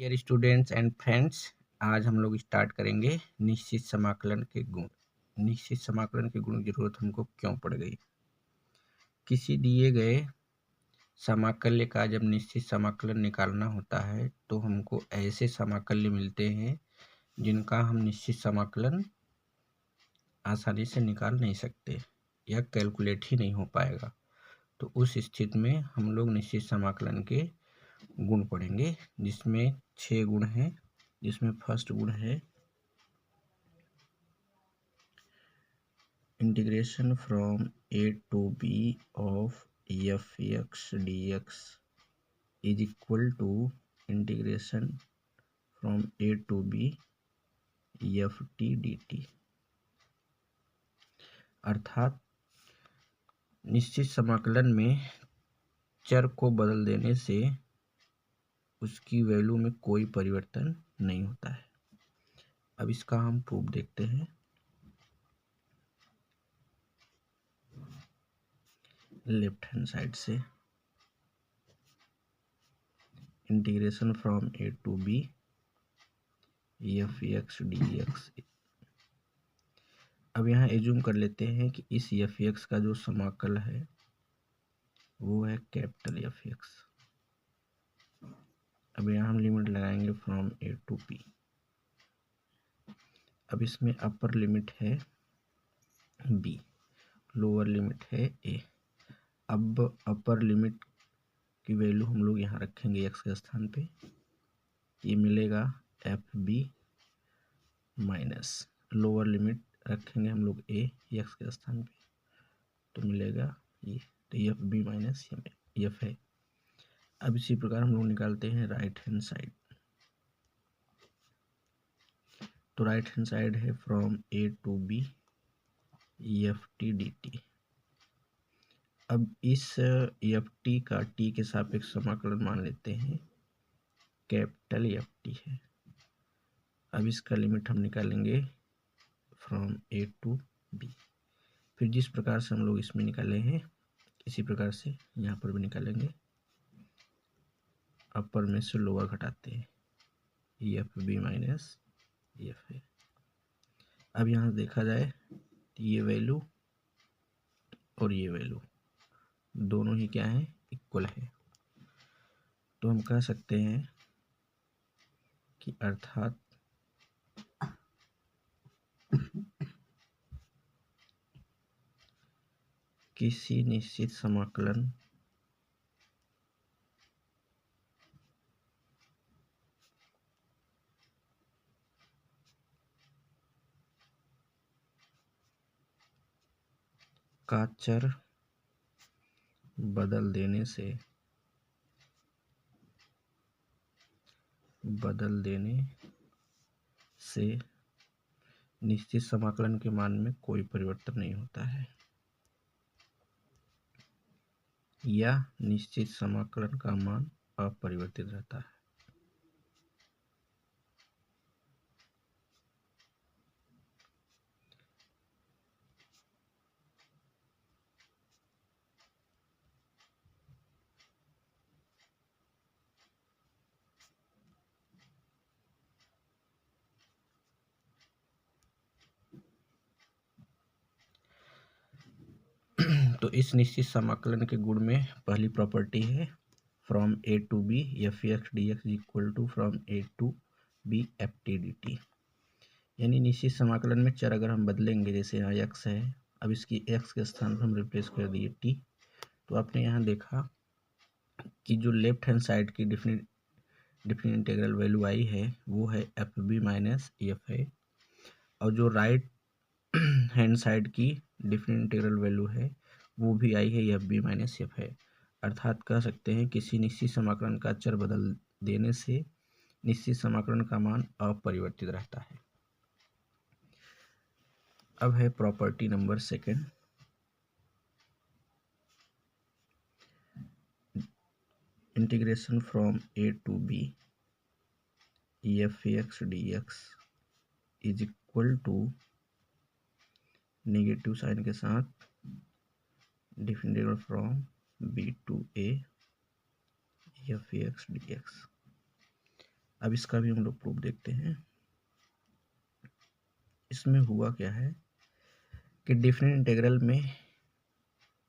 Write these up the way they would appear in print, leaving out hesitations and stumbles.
Dear students and friends, आज हम लोग स्टार्ट करेंगे निश्चित समाकलन के गुण। निश्चित समाकलन के गुण की जरूरत हमको क्यों पड़ गई? किसी दिए गए समाकल्य का जब निश्चित समाकलन निकालना होता है तो हमको ऐसे समाकल्य मिलते हैं जिनका हम निश्चित समाकलन आसानी से निकाल नहीं सकते या कैलकुलेट ही नहीं हो पाएगा। तो उस स्थिति में हम लोग निश्चित समाकलन के गुण पढ़ेंगे, जिसमें 6 गुण हैं। जिसमें फर्स्ट गुण है integration from a to b of f(x) dx is equal to integration from a to b ft dt। अर्थात निश्चित समाकलन में चर को बदल देने से उसकी वैल्यू में कोई परिवर्तन नहीं होता है। अब इसका हम प्रूफ देखते हैं। लेफ्ट हैंड साइड से integration from a to b f(x) dx। अब यहाँ एज्यूम कर लेते हैं कि इस f(x) का जो समाकल है वो है कैपिटल F(x). अब यहाँ हम लिमिट लगाएंगे फ्रॉम a to b। अब इसमें अपर लिमिट है b, लोअर लिमिट है a। अब अपर लिमिट की वैल्यू हम लोग यहाँ रखेंगे x के स्थान पे, ये मिलेगा fb माइनस लोअर लिमिट रखेंगे हम लोग a x के स्थान पे, तो मिलेगा ये, तो fb माइनस f है। अब इसी प्रकार हम लोग निकालते हैं राइट हैंड साइड। तो राइट हैंड साइड है from a to b ft dt। अब इस ft का t के सापेक्ष समाकलन मान लेते हैं कैपिटल ft है। अब इसका लिमिट हम निकालेंगे फ्रॉम a to b। फिर जिस प्रकार से हम लोग इसमें निकाले हैं इसी प्रकार से यहाँ पर भी निकालेंगे। अपर में से लोअर घटाते हैं, fb माइनस f है। अब यहाँ देखा जाए तो ये वैल्यू और ये वैल्यू दोनों ही क्या है, इक्वल है। तो हम कह सकते हैं कि अर्थात किसी निश्चित समाकलन का चर बदल देने से निश्चित समाकलन के मान में कोई परिवर्तन नहीं होता है, या निश्चित समाकलन का मान अपरिवर्तित रहता है। तो इस निश्चित समाकलन के गुण में पहली प्रॉपर्टी है from a to b f(x) dx equal to from a to b ft dt। यानी निश्चित समाकलन में चर अगर हम बदलेंगे, जैसे यहाँ x है, अब इसकी x के स्थान पर हम रिप्लेस कर दिए t, तो आपने यहाँ देखा कि जो लेफ्ट हैंड साइड की डिफरेंट इंटीग्रल वैल्यू आई है वो है fb माइनस f है, और जो राइट हैंड साइड की डिफरेंट इंटीग्रल वैल्यू है वो भी आई है fb माइनस f है। अर्थात कह सकते हैं किसी निश्चित समाकलन का चर बदल देने से निश्चित समाकलन का मान अपरिवर्तित रहता है। अब है property number second, integration from a to b f(x) dx is equal to negative sign के साथ different from b to a f(x) dx। अब इसका भी हम लोग प्रूफ देखते हैं। इसमें हुआ क्या है कि डिफरेंट इंटीग्रल में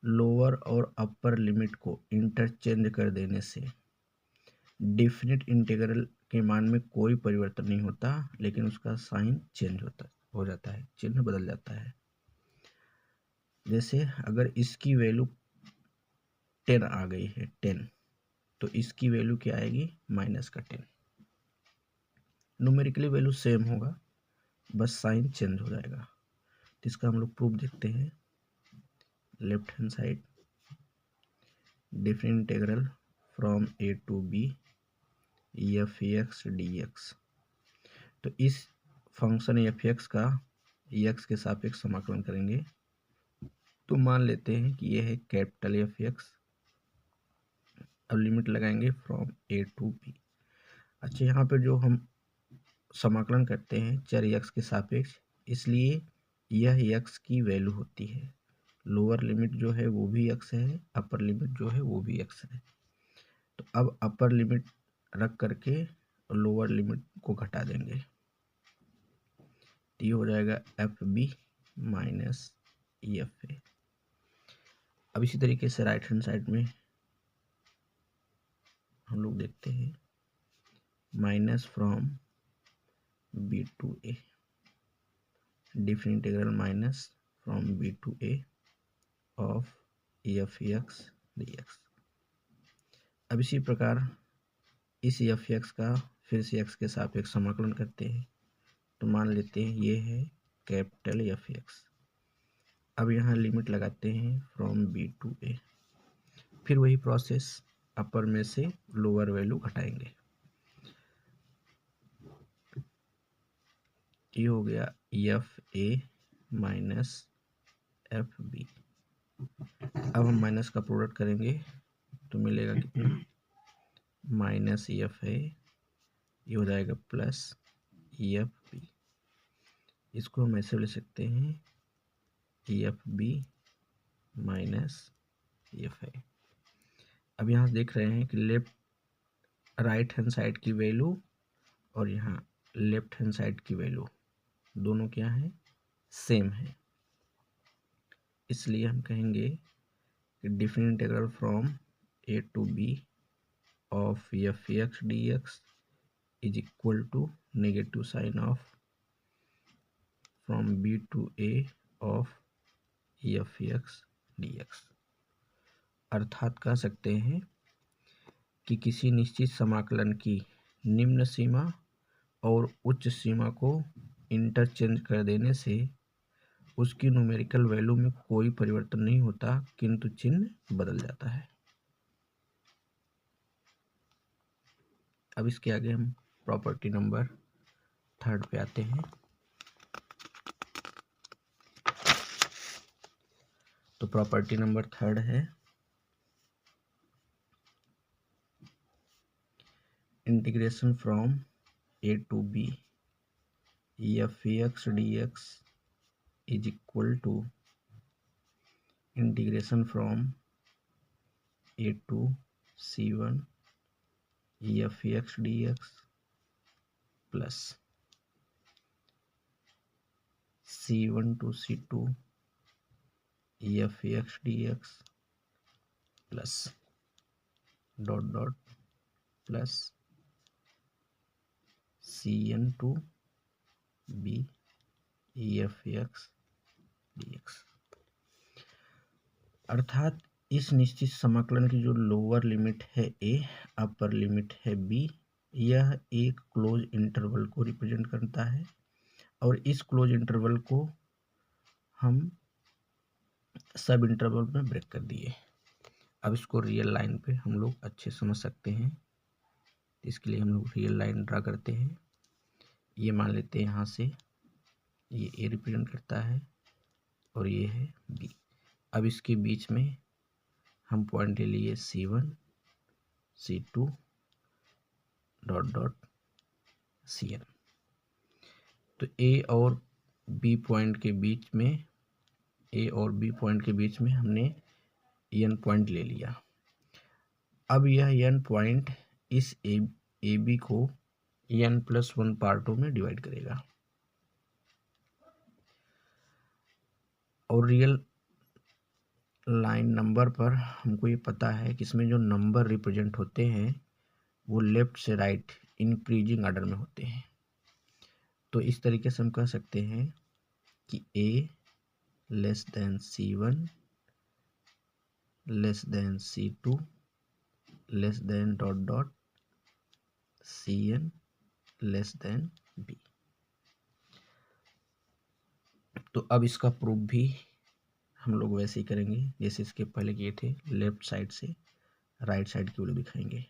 लोअर और अपर लिमिट को इंटरचेंज कर देने से डिफरेंट इंटीग्रल के मान में कोई परिवर्तन नहीं होता, लेकिन उसका साइन चेंज हो जाता है, चिन्ह बदल जाता है। जैसे अगर इसकी वैल्यू 10 आ गई है 10, तो इसकी वैल्यू क्या आएगी माइनस का 10। न्यूमेरिकली वैल्यू सेम होगा, बस साइन चेंज हो जाएगा। तो इसका हम लोग प्रूफ देखते हैं। Left hand side different integral from a to b f(x) dx। तो इस फंक्शन f(x) का x के सापेक्ष समाकलन करेंगे। तो मान लेते हैं कि यह है कैपिटल f(x). अब लिमिट लगाएंगे फ्रॉम a to b। अच्छा, यहाँ पे जो हम समाकलन करते हैं चर x के सापेक्ष, इसलिए यह x की वैल्यू होती है। लोअर लिमिट जो है वो भी x है, अपर लिमिट जो है वो भी x है। तो अब अपर लिमिट रख करके लोअर लिमिट को घटा देंगे, तो ये हो जाएगा FB माइनस FA। अब इसी तरीके से राइट हैंड साइड में हम लोग देखते हैं minus from B to A, different integral minus from B to A of f(x) dx। अब इसी प्रकार इस f(x) का फिर से x के सापेक्ष समाकलन करते हैं। तो मान लेते हैं ये है कैपिटल f(x). अब यहाँ लिमिट लगाते हैं फ्रॉम B to A। फिर वही प्रोसेस, अपर में से लोअर वैल्यू घटाएंगे। ये हो गया FA माइनस FB। अब हम माइनस का प्रोडक्ट करेंगे तो मिलेगा कितना माइनस FA, ये हो जाएगा प्लस FB। इसको हम ऐसे ले सकते हैं FB माइनस FA। अब यहाँ देख रहे हैं कि राइट हैंड साइड की वैल्यू और यहाँ लेफ्ट हैंड साइड की वैल्यू दोनों क्या है सेम है, इसलिए हम कहेंगे कि different integral from a to b of f(x) dx is equal to negative sign of from b to a of f(x) dx। अर्थात कह सकते हैं कि किसी निश्चित समाकलन की निम्न सीमा और उच्च सीमा को इंटरचेंज कर देने से उसकी न्यूमेरिकल वैल्यू में कोई परिवर्तन नहीं होता, किंतु चिन्ह बदल जाता है। अब इसके आगे हम प्रॉपर्टी नंबर 3 पे आते हैं। तो प्रॉपर्टी नंबर 3 है integration from a to b f(x) dx is equal to integration from a to c1 f(x) dx plus c1 to c2 f(x) dx plus dot dot plus cn to b f(x) dx। अर्थात इस निश्चित समाकलन की जो lower limit है a, upper limit है b, यह एक क्लोज इंटरवल को रिप्रेजेंट करता है और इस क्लोज इंटरवल को हम सब इंटरवल में ब्रेक कर दिए। अब इसको रियल लाइन पे हम लोग अच्छे समझ सकते हैं। इसके लिए हम लोग रियल लाइन ड्रा करते हैं। ये मान लेते हैं यहाँ से ये a रिप्रेजेंट करता है और ये है b। अब इसके बीच में हम पॉइंट ले लिए c1 c2 dot dot cn। तो a और b पॉइंट के बीच में हमने n पॉइंट ले लिया। अब यह n पॉइंट इस AB को n+1 पार्टों में डिवाइड करेगा। और रियल लाइन नंबर पर हमको ये पता है कि इसमें जो नंबर रिप्रेजेंट होते हैं वो लेफ्ट से राइट इंक्रीजिंग ऑर्डर में होते हैं। तो इस तरीके से हम कह सकते हैं कि a less than C1 less than C2 less than dot dot Cn less than b। तो अब इसका प्रूफ भी हम लोग वैसे ही करेंगे जैसे इसके पहले किए थे, लेफ्ट साइड से राइट साइड की वैल्यू दिखाएंगे।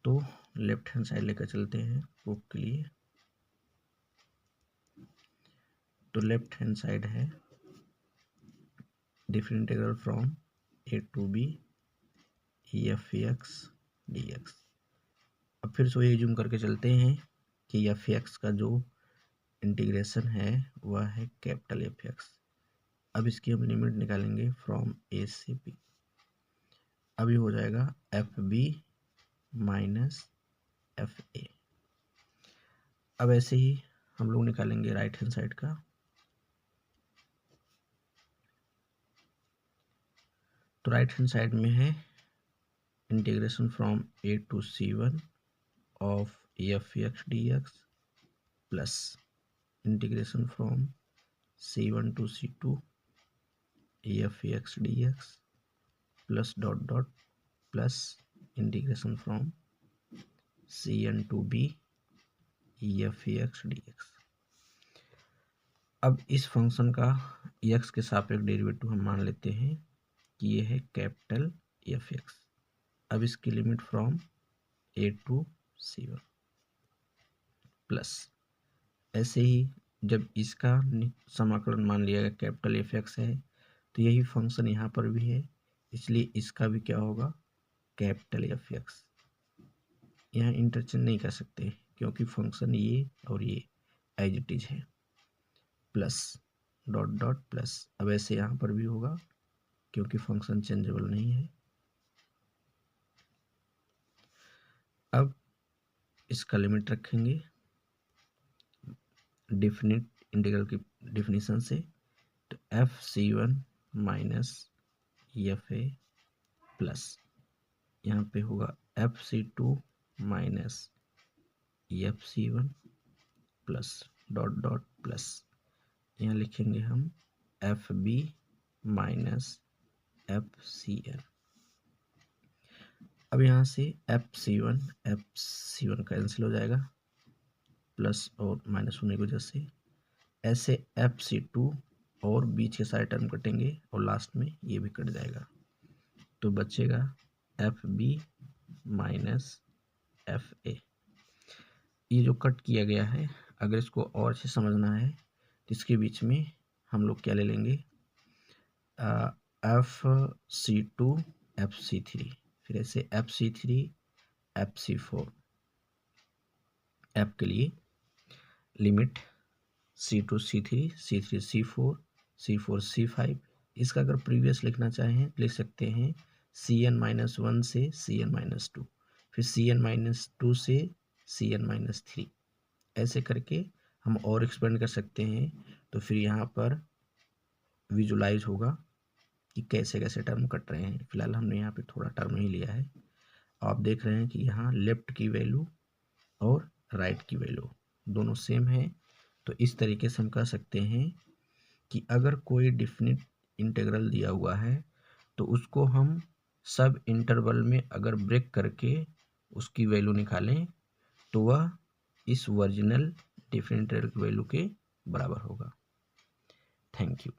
तो लेफ्ट हैंड साइड लेकर चलते हैं प्रूफ के लिए। तो लेफ्ट हैंड साइड है different integral from a to b f(x) dx। अब फिर से ये जूम करके चलते हैं कि f(x) का जो इंटीग्रेशन है वह है कैपिटल F(x). अब इसकी हम लिमिट निकालेंगे फ्रॉम a से b। अब ये हो जाएगा fb माइनस fa। अब ऐसे ही हम लोग निकालेंगे राइट हैंड साइड का। तो राइट हैंड साइड में है integration from a to c1 of f(x) dx plus integration from c1 to c2 f(x) dx plus dot dot plus integration from cn to b f(x) dx। अब इस function का x के सापेक्ष derivative हम मान लेते हैं कि ये है कैपिटल F(x). अब इसकी limit from a to c1 plus ऐसे ही जब इसका समाकलन मान लिया गया कैपिटल F(x) है तो यही फंक्शन यहाँ पर भी है, इसलिए इसका भी क्या होगा कैपिटल F(x). यहाँ इंटरचेंज नहीं कर सकते क्योंकि फंक्शन ये और ये एज इट इज है, प्लस डॉट डॉट प्लस। अब ऐसे यहाँ पर भी होगा क्योंकि फंक्शन चेंजेबल नहीं है। अब इसका लिमिट रखेंगे डिफिनिट इंटीग्रल की डिफिनीशन से। तो fc1 माइनस fa प्लस यहाँ पे होगा fc2 minus fc1 plus dot dot plus यहाँ लिखेंगे हम fb माइनस fcn। अब यहाँ से fc1 कैंसिल हो जाएगा प्लस और माइनस होने की वजह से, ऐसे fc2 और बीच के सारे टर्म कटेंगे और लास्ट में ये भी कट जाएगा। तो बचेगा fb माइनस fa। ये जो कट किया गया है अगर इसको और अच्छे समझना है तो इसके बीच में हम लोग क्या ले लेंगे fc2 fc3, फिर ऐसे fc3 fc4। f के लिए limit c2 c3 c3 c4 c4 c5। इसका अगर प्रीवियस लिखना चाहें लिख सकते हैं cn-1 से cn-2, फिर cn-2 से cn-3। ऐसे करके हम और एक्सपेंड कर सकते हैं। तो फिर यहाँ पर विजुलाइज होगा कि कैसे कैसे टर्म कट रहे हैं। फिलहाल हमने यहाँ पे थोड़ा टर्म ही लिया है। आप देख रहे हैं कि यहाँ लेफ्ट की वैल्यू और राइट की वैल्यू दोनों सेम है। तो इस तरीके से हम कह सकते हैं कि अगर कोई डिफिनिट इंटीग्रल दिया हुआ है तो उसको हम सब इंटरवल में अगर ब्रेक करके उसकी वैल्यू निकालें तो वह इस ओरिजिनल डिफरेंट इंटीग्रल की वैल्यू के बराबर होगा। Thank you.